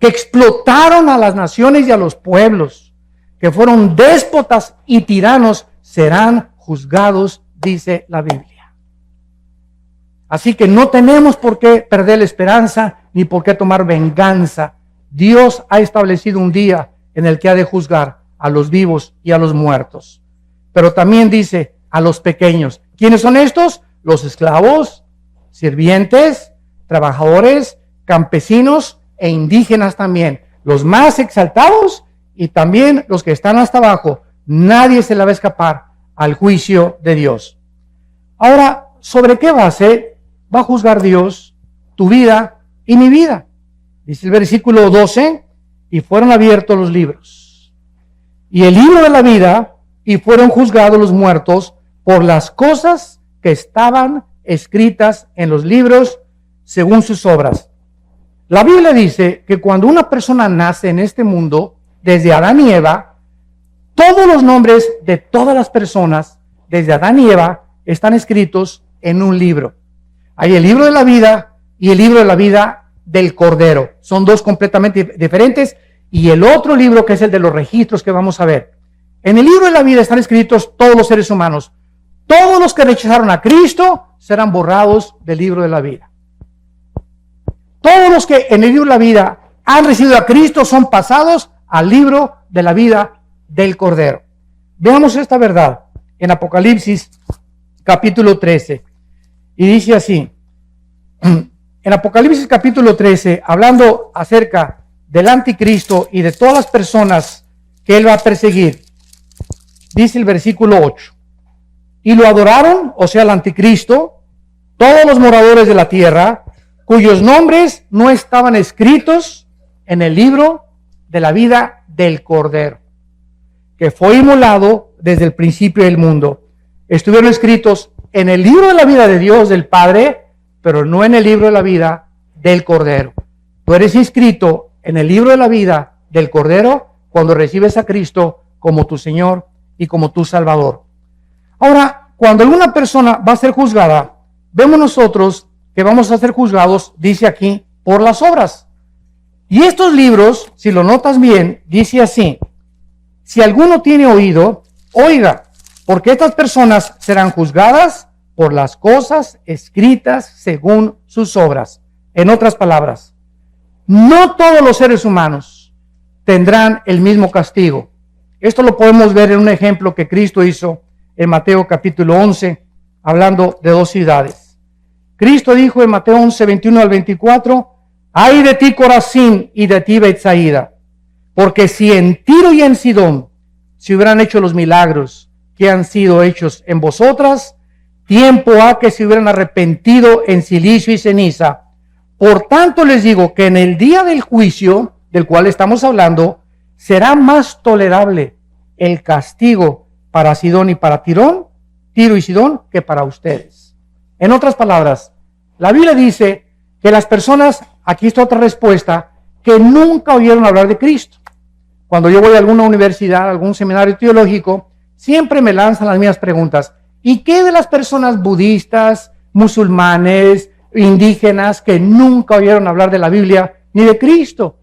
que explotaron a las naciones y a los pueblos, que fueron déspotas y tiranos, serán juzgados, dice la Biblia. Así que no tenemos por qué perder la esperanza ni por qué tomar venganza. Dios ha establecido un día en el que ha de juzgar a los vivos y a los muertos. Pero también dice a los pequeños. ¿Quiénes son estos? Los esclavos, sirvientes, trabajadores, campesinos e indígenas también. Los más exaltados y también los que están hasta abajo. Nadie se le va a escapar al juicio de Dios. Ahora, ¿sobre qué base va a juzgar Dios tu vida y mi vida? Dice el versículo 12, y fueron abiertos los libros. Y el libro de la vida, y fueron juzgados los muertos por las cosas que estaban escritas en los libros según sus obras. La Biblia dice que cuando una persona nace en este mundo, desde Adán y Eva, todos los nombres de todas las personas, desde Adán y Eva, están escritos en un libro. Hay el libro de la vida y el libro de la vida del Cordero. Son dos completamente diferentes. Y el otro libro, que es el de los registros que vamos a ver. En el libro de la vida están escritos todos los seres humanos. Todos los que rechazaron a Cristo serán borrados del libro de la vida. Todos los que en el libro de la vida han recibido a Cristo son pasados al libro de la vida del Cordero. Veamos esta verdad en Apocalipsis capítulo 13. Y dice así, en Apocalipsis capítulo 13, hablando acerca del anticristo y de todas las personas que él va a perseguir, dice el versículo 8, y lo adoraron, o sea, el anticristo, todos los moradores de la tierra, cuyos nombres no estaban escritos en el libro de la vida del Cordero, que fue inmolado desde el principio del mundo. Estuvieron escritos en el libro de la vida de Dios, del Padre, pero no en el libro de la vida del Cordero. Tú eres inscrito en el libro de la vida del Cordero cuando recibes a Cristo como tu Señor y como tu Salvador. Ahora, cuando alguna persona va a ser juzgada, vemos nosotros que vamos a ser juzgados, dice aquí, por las obras. Y estos libros, si lo notas bien, dice así: si alguno tiene oído, oiga, porque estas personas serán juzgadas por las cosas escritas según sus obras. En otras palabras, no todos los seres humanos tendrán el mismo castigo. Esto lo podemos ver en un ejemplo que Cristo hizo en Mateo capítulo 11, hablando de dos ciudades. Cristo dijo en Mateo 11, 21 al 24, ay de ti Corazín y de ti Betsaida, porque si en Tiro y en Sidón se hubieran hecho los milagros que han sido hechos en vosotras, tiempo ha que se hubieran arrepentido en silicio y ceniza. Por tanto les digo que en el día del juicio, del cual estamos hablando, será más tolerable el castigo para Sidón y para Tiro y Sidón, que para ustedes. En otras palabras, la Biblia dice que las personas, aquí está otra respuesta, que nunca oyeron hablar de Cristo. Cuando yo voy a alguna universidad, a algún seminario teológico, siempre me lanzan las mismas preguntas. ¿Y qué de las personas budistas, musulmanes, indígenas que nunca oyeron hablar de la Biblia ni de Cristo?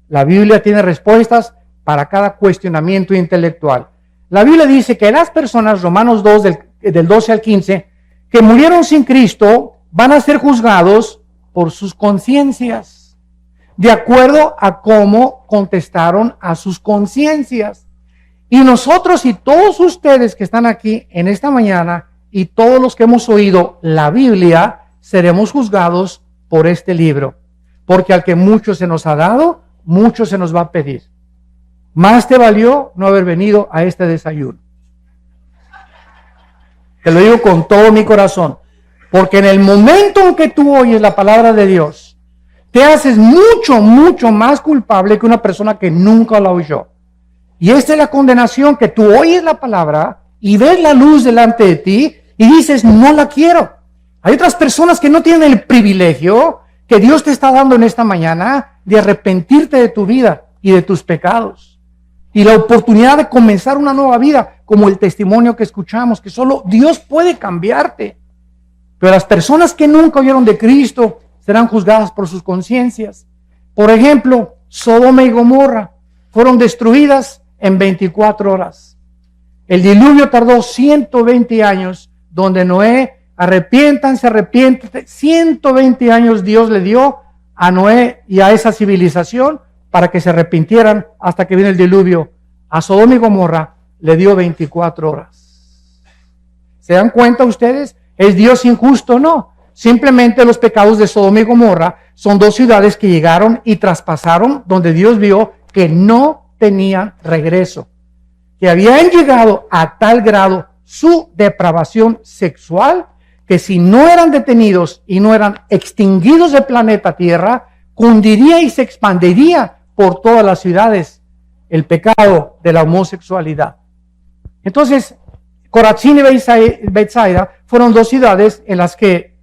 La Biblia tiene respuestas para cada cuestionamiento intelectual. La Biblia dice que las personas, Romanos 2, del 12 al 15, que murieron sin Cristo van a ser juzgados por sus conciencias, de acuerdo a cómo contestaron a sus conciencias. Y nosotros y todos ustedes que están aquí en esta mañana y todos los que hemos oído la Biblia, seremos juzgados por este libro. Porque al que mucho se nos ha dado, mucho se nos va a pedir. Más te valió no haber venido a este desayuno. Te lo digo con todo mi corazón. Porque en el momento en que tú oyes la palabra de Dios, te haces mucho, mucho más culpable que una persona que nunca la oyó. Y esta es la condenación, que tú oyes la palabra y ves la luz delante de ti y dices, no la quiero. Hay otras personas que no tienen el privilegio que Dios te está dando en esta mañana de arrepentirte de tu vida y de tus pecados. Y la oportunidad de comenzar una nueva vida, como el testimonio que escuchamos, que solo Dios puede cambiarte. Pero las personas que nunca oyeron de Cristo serán juzgadas por sus conciencias. Por ejemplo, Sodoma y Gomorra fueron destruidas en 24 horas. El diluvio tardó 120 años, donde Noé, arrepiéntanse, 120 años Dios le dio a Noé y a esa civilización para que se arrepintieran hasta que vino el diluvio. A Sodoma y Gomorra le dio 24 horas. ¿Se dan cuenta ustedes? ¿Es Dios injusto? No. Simplemente los pecados de Sodoma y Gomorra son dos ciudades que llegaron y traspasaron donde Dios vio que no tenían regreso, que habían llegado a tal grado su depravación sexual que si no eran detenidos y no eran extinguidos del planeta Tierra, cundiría y se expandiría por todas las ciudades el pecado de la homosexualidad. Entonces, Corazín y Betsaida fueron dos ciudades en las que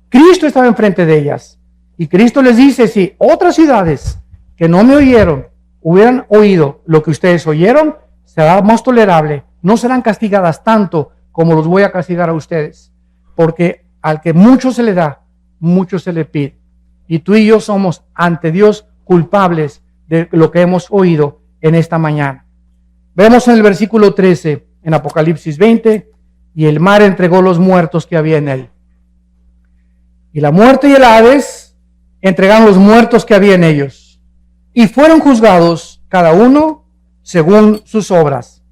Cristo estaba enfrente de ellas. Y Cristo les dice, si otras ciudades que no me oyeron hubieran oído lo que ustedes oyeron, será más tolerable, no serán castigadas tanto como los voy a castigar a ustedes, porque al que mucho se le da, mucho se le pide. Y tú y yo somos ante Dios culpables de lo que hemos oído en esta mañana. Vemos en el versículo 13, en Apocalipsis 20, y el mar entregó los muertos que había en él. Y la muerte y el Hades entregaron los muertos que había en ellos. Y fueron juzgados cada uno según sus obras.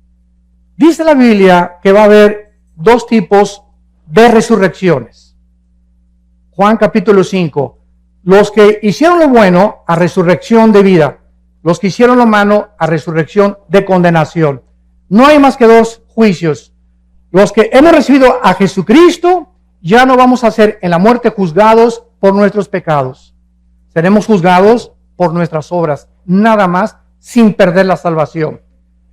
Dice la Biblia que va a haber dos tipos de resurrecciones. Juan capítulo 5. Los que hicieron lo bueno a resurrección de vida. Los que hicieron lo malo a resurrección de condenación. No hay más que dos juicios. Los que hemos recibido a Jesucristo, ya no vamos a ser en la muerte juzgados por nuestros pecados. Seremos juzgados por nuestras obras, nada más, sin perder la salvación,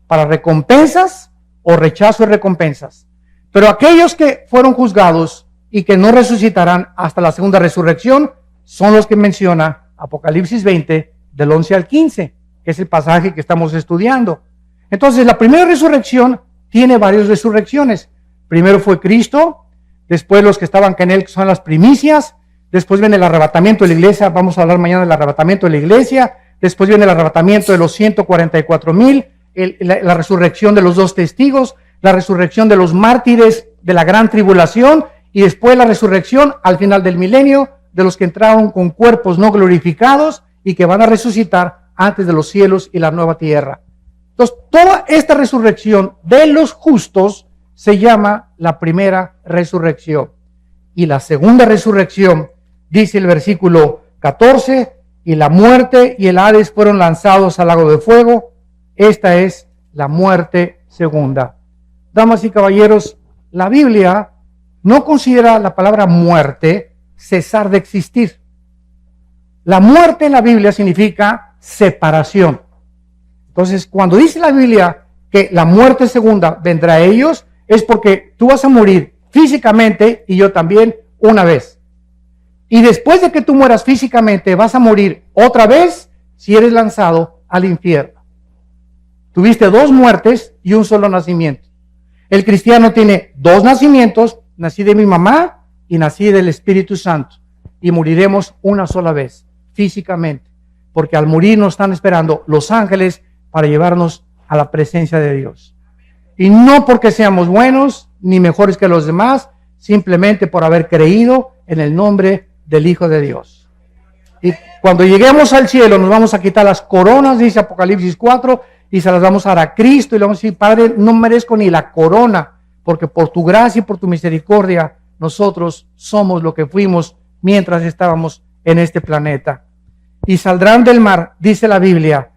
para recompensas o rechazo de recompensas. Pero aquellos que fueron juzgados y que no resucitarán hasta la segunda resurrección, son los que menciona Apocalipsis 20, del 11 al 15, que es el pasaje que estamos estudiando. Entonces, la primera resurrección tiene varias resurrecciones. Primero fue Cristo, después los que estaban con él, que son las primicias. Después viene el arrebatamiento de la iglesia, vamos a hablar mañana del arrebatamiento de la iglesia. Después viene el arrebatamiento de los 144,000, la resurrección de los dos testigos, la resurrección de los mártires de la gran tribulación, y después la resurrección al final del milenio de los que entraron con cuerpos no glorificados y que van a resucitar antes de los cielos y la nueva tierra. Entonces, toda esta resurrección de los justos se llama la primera resurrección. Y la segunda resurrección, dice el versículo 14, y la muerte y el Hades fueron lanzados al lago de fuego. Esta es la muerte segunda. Damas y caballeros, la Biblia no considera la palabra muerte cesar de existir. La muerte en la Biblia significa separación. Entonces, cuando dice la Biblia que la muerte segunda vendrá a ellos, es porque tú vas a morir físicamente y yo también una vez. Y después de que tú mueras físicamente, vas a morir otra vez si eres lanzado al infierno. Tuviste dos muertes y un solo nacimiento. El cristiano tiene dos nacimientos, nací de mi mamá y nací del Espíritu Santo. Y moriremos una sola vez, físicamente. Porque al morir nos están esperando los ángeles para llevarnos a la presencia de Dios. Y no porque seamos buenos ni mejores que los demás, simplemente por haber creído en el nombre del Hijo de Dios. Y cuando lleguemos al cielo nos vamos a quitar las coronas, dice Apocalipsis 4, y se las vamos a dar a Cristo y le vamos a decir, Padre, no merezco ni la corona, porque por tu gracia y por tu misericordia nosotros somos lo que fuimos mientras estábamos en este planeta. Y saldrán del mar, dice la Biblia,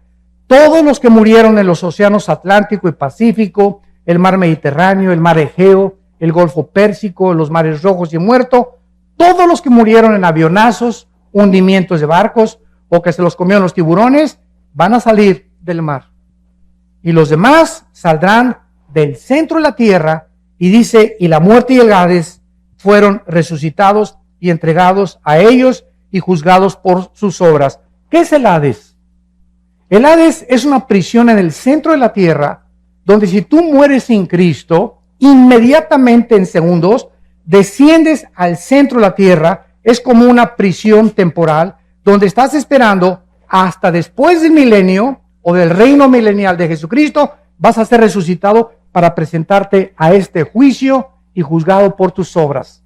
todos los que murieron en los océanos Atlántico y Pacífico, el mar Mediterráneo, el mar Egeo, el Golfo Pérsico, los mares Rojos y Muerto, todos los que murieron en avionazos, hundimientos de barcos o que se los comieron los tiburones, van a salir del mar. Y los demás saldrán del centro de la tierra, y dice, y la muerte y el Hades fueron resucitados y entregados a ellos y juzgados por sus obras. ¿Qué es el Hades? El Hades es una prisión en el centro de la tierra, donde si tú mueres sin Cristo, inmediatamente en segundos, desciendes al centro de la tierra. Es como una prisión temporal, donde estás esperando hasta después del milenio o del reino milenial de Jesucristo, vas a ser resucitado para presentarte a este juicio y juzgado por tus obras.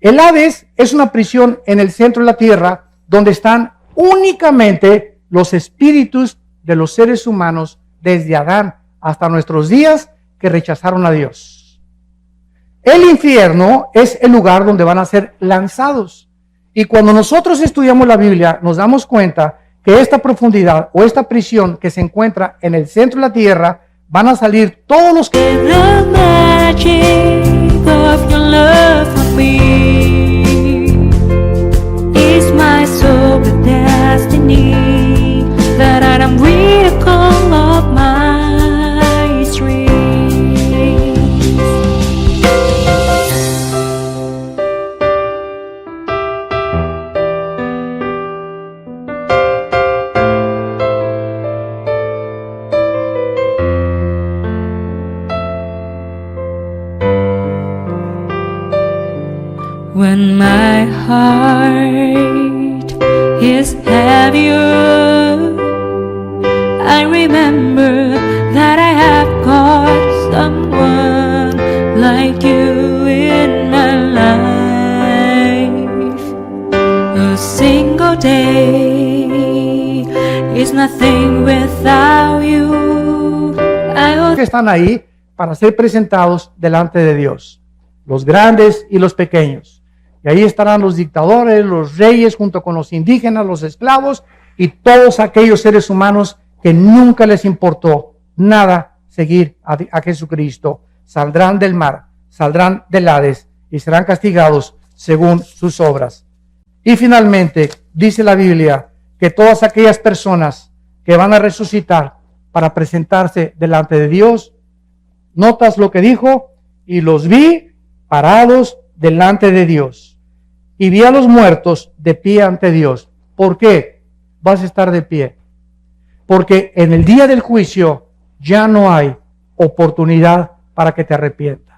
El Hades es una prisión en el centro de la tierra, donde están únicamente los espíritus de los seres humanos desde Adán hasta nuestros días que rechazaron a Dios. El infierno es el lugar donde van a ser lanzados. Y cuando nosotros estudiamos la Biblia, nos damos cuenta que esta profundidad o esta prisión que se encuentra en el centro de la tierra, van a salir todos los que... The magic of your love for me is my soul the destiny that I am miracle of my dreams. When my heart is heavier, I remember that I have got someone like you in my life. A single day is nothing without you. que están ahí para ser presentados delante de Dios, los grandes y los pequeños. Y ahí estarán los dictadores, los reyes, junto con los indígenas, los esclavos y todos aquellos seres humanos que nunca les importó nada seguir a Jesucristo. Saldrán del mar, saldrán del Hades y serán castigados según sus obras. Y finalmente, dice la Biblia que todas aquellas personas que van a resucitar para presentarse delante de Dios, notas lo que dijo, y los vi parados delante de Dios. Y vi a los muertos de pie ante Dios. ¿Por qué vas a estar de pie? Porque en el día del juicio ya no hay oportunidad para que te arrepientas.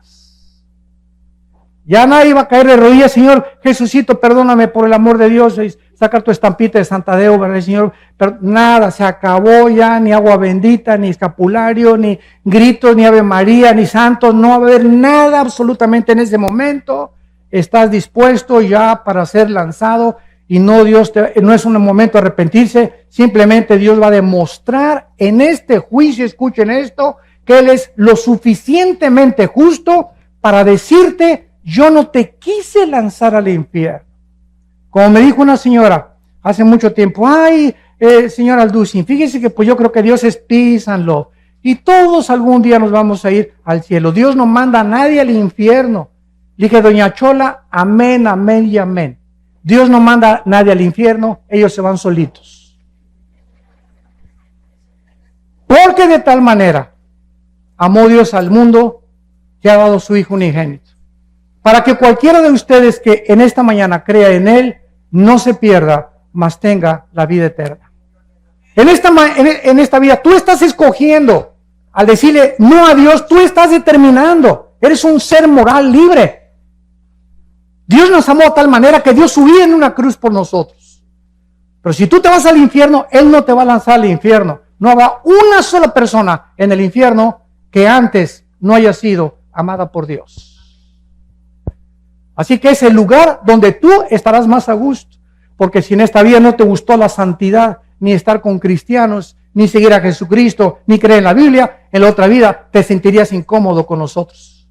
Ya nadie va a caer de rodillas, Señor Jesucito, perdóname por el amor de Dios, y sacar tu estampita de Santa Deo, ¿verdad, Señor? Pero nada, se acabó ya, ni agua bendita, ni escapulario, ni gritos, ni Ave María, ni santos, no va a haber nada absolutamente en ese momento. Estás dispuesto ya para ser lanzado y no es un momento de arrepentirse, simplemente Dios va a demostrar en este juicio, escuchen esto, que Él es lo suficientemente justo para decirte, yo no te quise lanzar al infierno. Como me dijo una señora hace mucho tiempo, ay, señor Alducin, fíjese que pues yo creo que Dios es peace and love, y todos algún día nos vamos a ir al cielo. Dios no manda a nadie al infierno. Dije, doña Chola, amén, amén y amén. Dios no manda a nadie al infierno, ellos se van solitos. Porque de tal manera amó Dios al mundo que ha dado su Hijo unigénito, para que cualquiera de ustedes que en esta mañana crea en Él, no se pierda, mas tenga la vida eterna. En esta vida tú estás escogiendo, al decirle no a Dios, tú estás determinando, eres un ser moral libre. Dios nos amó de tal manera que dio su vida en una cruz por nosotros. Pero si tú te vas al infierno, Él no te va a lanzar al infierno. No habrá una sola persona en el infierno que antes no haya sido amada por Dios. Así que es el lugar donde tú estarás más a gusto. Porque si en esta vida no te gustó la santidad, ni estar con cristianos, ni seguir a Jesucristo, ni creer en la Biblia, en la otra vida te sentirías incómodo con nosotros.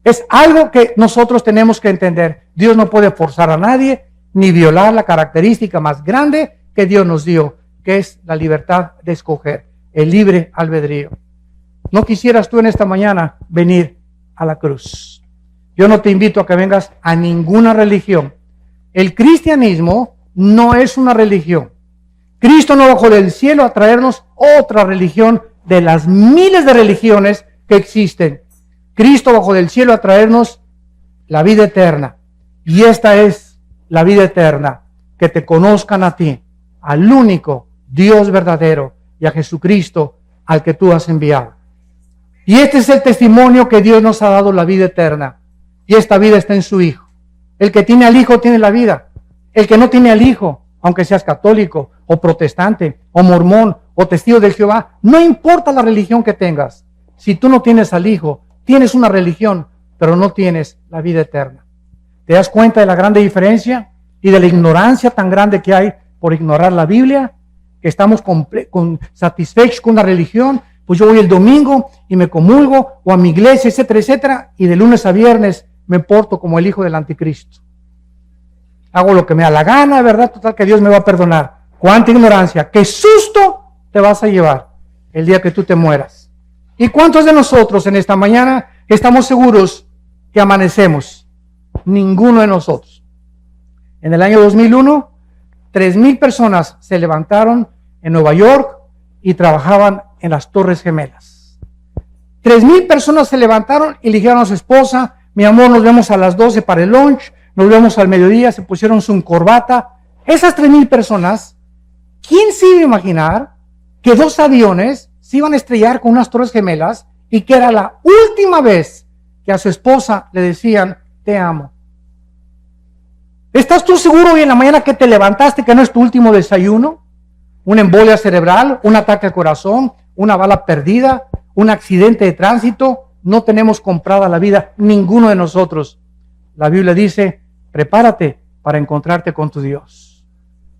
Es algo que nosotros tenemos que entender. Dios no puede forzar a nadie, ni violar la característica más grande que Dios nos dio, que es la libertad de escoger, el libre albedrío. ¿No quisieras tú en esta mañana venir a la cruz? Yo no te invito a que vengas a ninguna religión. El cristianismo no es una religión. Cristo no bajó del cielo a traernos otra religión de las miles de religiones que existen. Cristo bajó del cielo a traernos la vida eterna. Y esta es la vida eterna, que te conozcan a ti, al único Dios verdadero, y a Jesucristo al que tú has enviado. Y este es el testimonio que Dios nos ha dado, la vida eterna. Y esta vida está en su Hijo. El que tiene al Hijo tiene la vida. El que no tiene al Hijo, aunque seas católico o protestante o mormón o testigo de Jehová, no importa la religión que tengas. Si tú no tienes al Hijo, tienes una religión, pero no tienes la vida eterna. ¿Te das cuenta de la grande diferencia y de la ignorancia tan grande que hay por ignorar la Biblia? Que estamos satisfechos con la religión. Pues yo voy el domingo y me comulgo, o a mi iglesia, etcétera, etcétera, y de lunes a viernes me porto como el hijo del anticristo. Hago lo que me da la gana, ¿verdad? Total, que Dios me va a perdonar. ¡Cuánta ignorancia! ¡Qué susto te vas a llevar el día que tú te mueras! ¿Y cuántos de nosotros en esta mañana estamos seguros que amanecemos? Ninguno de nosotros. En el año 2001, 3,000 personas se levantaron en Nueva York y trabajaban en las Torres Gemelas. 3,000 personas se levantaron y le dijeron a su esposa: mi amor, nos vemos a las 12 para el lunch, nos vemos al mediodía, se pusieron su corbata. Esas 3,000 personas, ¿quién se iba a imaginar que 2 aviones se iban a estrellar con unas Torres Gemelas y que era la última vez que a su esposa le decían: te amo? ¿Estás tú seguro hoy en la mañana que te levantaste que no es tu último desayuno? ¿Una embolia cerebral, un ataque al corazón, una bala perdida, un accidente de tránsito? No tenemos comprada la vida, ninguno de nosotros. La Biblia dice: prepárate para encontrarte con tu Dios.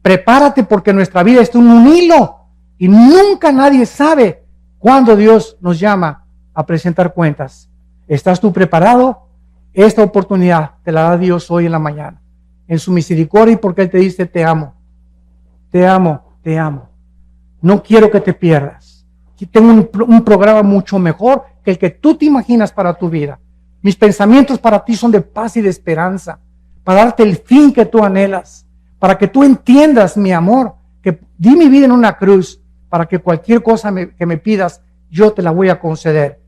Prepárate, porque nuestra vida está en un hilo y nunca nadie sabe cuándo Dios nos llama a presentar cuentas. ¿Estás tú preparado? Esta oportunidad te la da Dios hoy en la mañana, en su misericordia, y porque Él te dice: te amo, te amo, te amo. No quiero que te pierdas. Tengo un programa mucho mejor que el que tú te imaginas para tu vida. Mis pensamientos para ti son de paz y de esperanza, para darte el fin que tú anhelas, para que tú entiendas mi amor, que di mi vida en una cruz, para que cualquier cosa que me pidas, yo te la voy a conceder.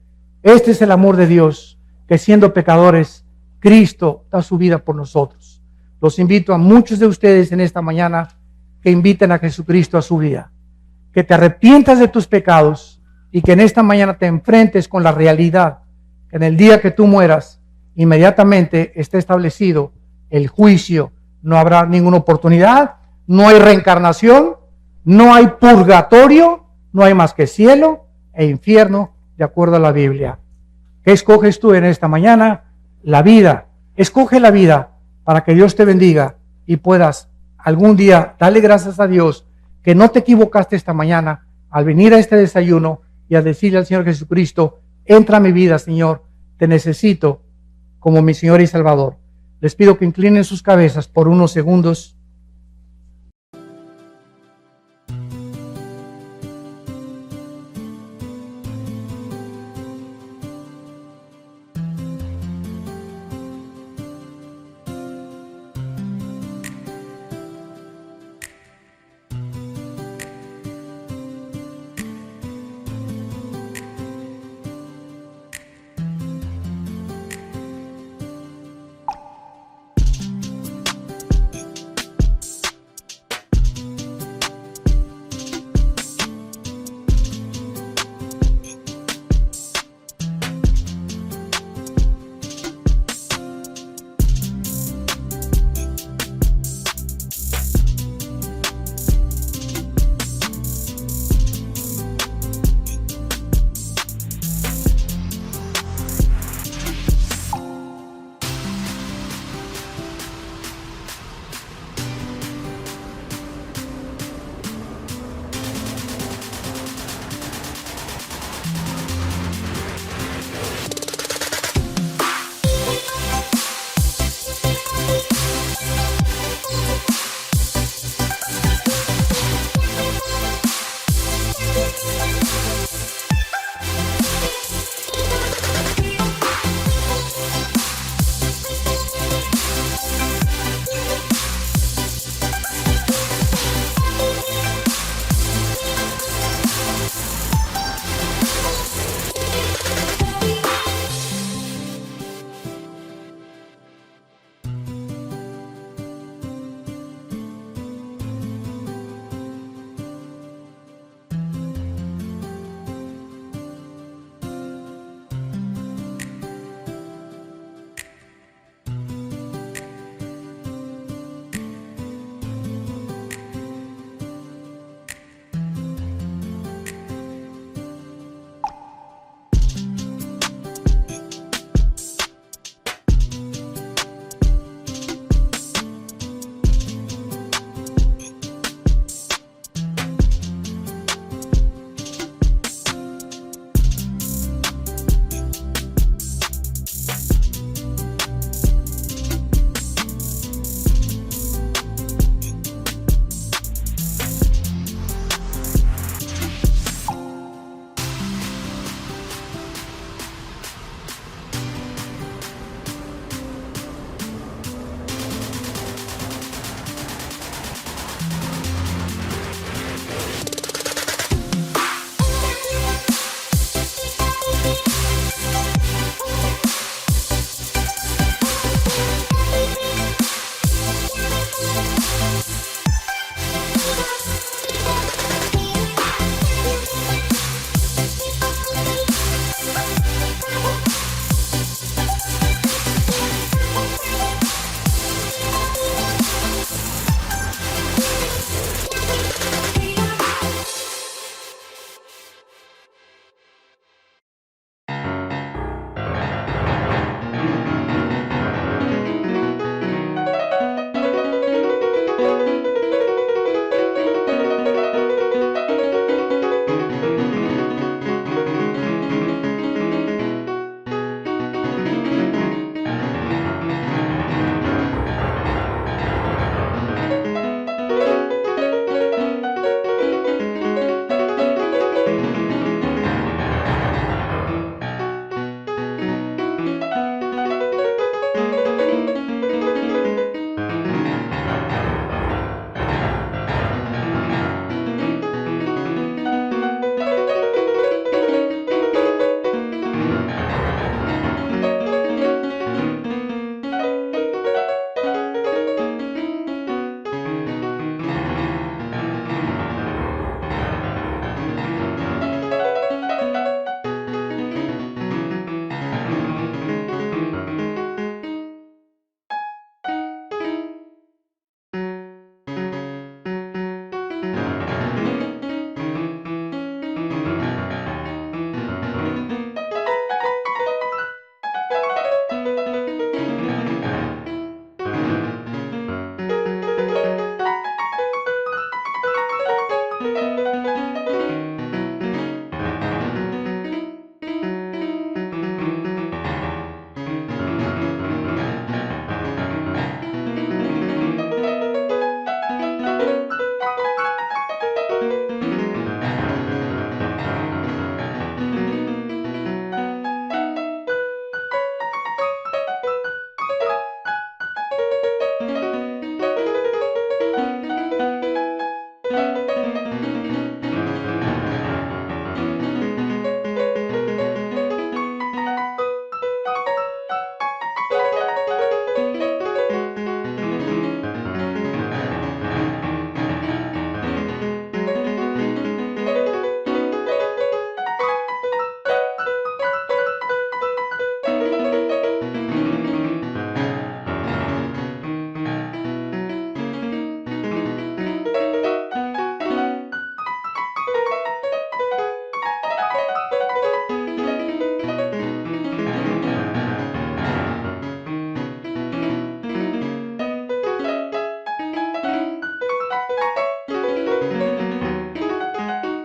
Este es el amor de Dios, que siendo pecadores, Cristo da su vida por nosotros. Los invito a muchos de ustedes en esta mañana que inviten a Jesucristo a su vida, que te arrepientas de tus pecados y que en esta mañana te enfrentes con la realidad que en el día que tú mueras, inmediatamente esté establecido el juicio. No habrá ninguna oportunidad, no hay reencarnación, no hay purgatorio, no hay más que cielo e infierno, de acuerdo a la Biblia. ¿Qué escoges tú en esta mañana? La vida. Escoge la vida para que Dios te bendiga y puedas algún día darle gracias a Dios que no te equivocaste esta mañana al venir a este desayuno y al decirle al Señor Jesucristo: entra a mi vida, Señor, te necesito como mi Señor y Salvador. Les pido que inclinen sus cabezas por unos segundos.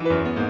Thank